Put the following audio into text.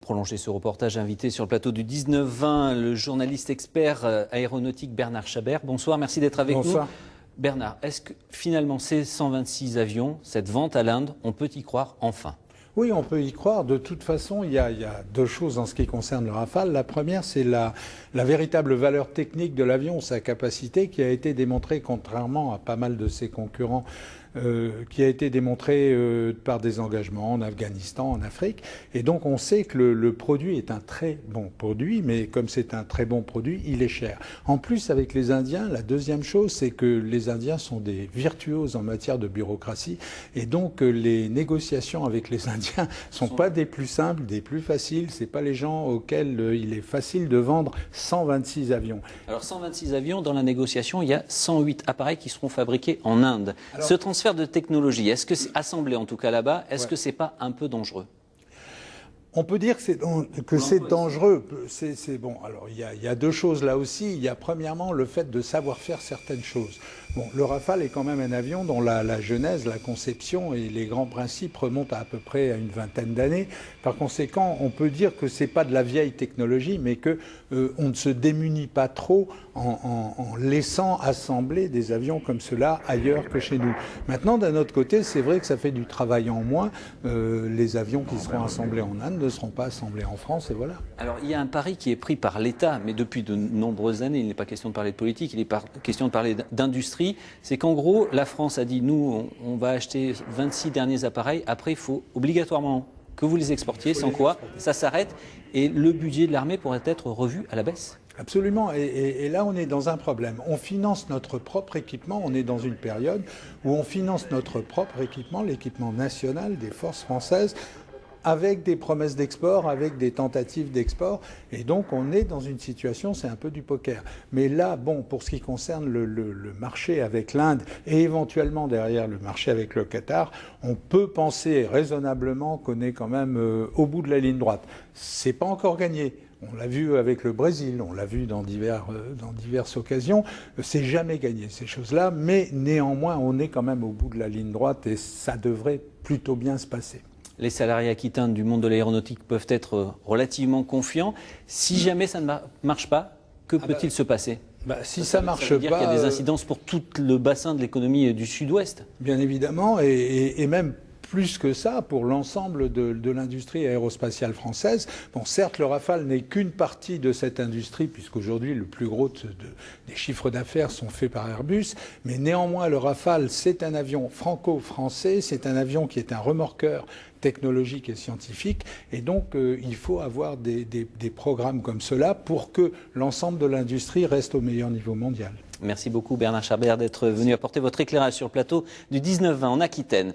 Prolonger ce reportage, invité sur le plateau du 19-20, le journaliste expert aéronautique Bernard Chabert. Bonsoir, merci d'être avec nous. Bernard, est-ce que finalement ces 126 avions, cette vente à l'Inde, on peut y croire enfin ? Oui, on peut y croire. De toute façon, il y a deux choses en ce qui concerne le Rafale. La première, c'est la véritable valeur technique de l'avion, sa capacité qui a été démontrée, contrairement à pas mal de ses concurrents, qui a été démontrée par des engagements en Afghanistan, en Afrique. Et donc, on sait que le produit est un très bon produit, mais comme c'est un très bon produit, il est cher. En plus, avec les Indiens, la deuxième chose, c'est que les Indiens sont des virtuoses en matière de bureaucratie. Et donc, les négociations avec les Indiens sont pas des plus simples, des plus faciles. C'est pas les gens auxquels il est facile de vendre 126 avions. Alors, 126 avions, dans la négociation, il y a 108 appareils qui seront fabriqués en Inde. Alors, ce transfert de technologie, est-ce que c'est assemblé en tout cas là-bas, est-ce que c'est pas un peu dangereux ? On peut dire que c'est dangereux. C'est bon. Alors il y a deux choses là aussi. Il y a premièrement le fait de savoir faire certaines choses. Bon, le Rafale est quand même un avion dont la genèse, la conception et les grands principes remontent à peu près à une vingtaine d'années. Par conséquent, on peut dire que c'est pas de la vieille technologie, mais que on ne se démunit pas trop en laissant assembler des avions comme cela ailleurs que chez nous. Maintenant, d'un autre côté, c'est vrai que ça fait du travail en moins. Les avions qui seront assemblés en Inde ne seront pas assemblés en France, et voilà. Alors, il y a un pari qui est pris par l'État, mais depuis de nombreuses années, il n'est pas question de parler de politique, il est question de parler d'industrie. C'est qu'en gros, la France a dit, nous, on va acheter 26 derniers appareils, après il faut obligatoirement que vous les exportiez, sans quoi ça s'arrête, et le budget de l'armée pourrait être revu à la baisse. Absolument, et là on est dans un problème. On finance notre propre équipement, on est dans une période où on finance notre propre équipement, l'équipement national des forces françaises, avec des promesses d'export, avec des tentatives d'export. Et donc, on est dans une situation, c'est un peu du poker. Mais là, bon, pour ce qui concerne le marché avec l'Inde et éventuellement derrière le marché avec le Qatar, on peut penser raisonnablement qu'on est quand même au bout de la ligne droite. C'est pas encore gagné. On l'a vu avec le Brésil, on l'a vu dans diverses occasions. C'est jamais gagné, ces choses-là. Mais néanmoins, on est quand même au bout de la ligne droite et ça devrait plutôt bien se passer. Les salariés aquitains du monde de l'aéronautique peuvent être relativement confiants. Si jamais ça ne marche pas, que peut-il se passer ? Si ça marche ça veut dire pas, qu'il y a des incidences pour tout le bassin de l'économie du Sud-Ouest. Bien évidemment, et même plus que ça pour l'ensemble de l'industrie aérospatiale française. Bon, certes, le Rafale n'est qu'une partie de cette industrie, puisqu'aujourd'hui, le plus gros des chiffres d'affaires sont faits par Airbus, mais néanmoins, le Rafale, c'est un avion franco-français, c'est un avion qui est un remorqueur technologique et scientifique, et donc il faut avoir des programmes comme cela pour que l'ensemble de l'industrie reste au meilleur niveau mondial. Merci beaucoup Bernard Chabert d'être venu apporter votre éclairage sur le plateau du 19-20 en Aquitaine.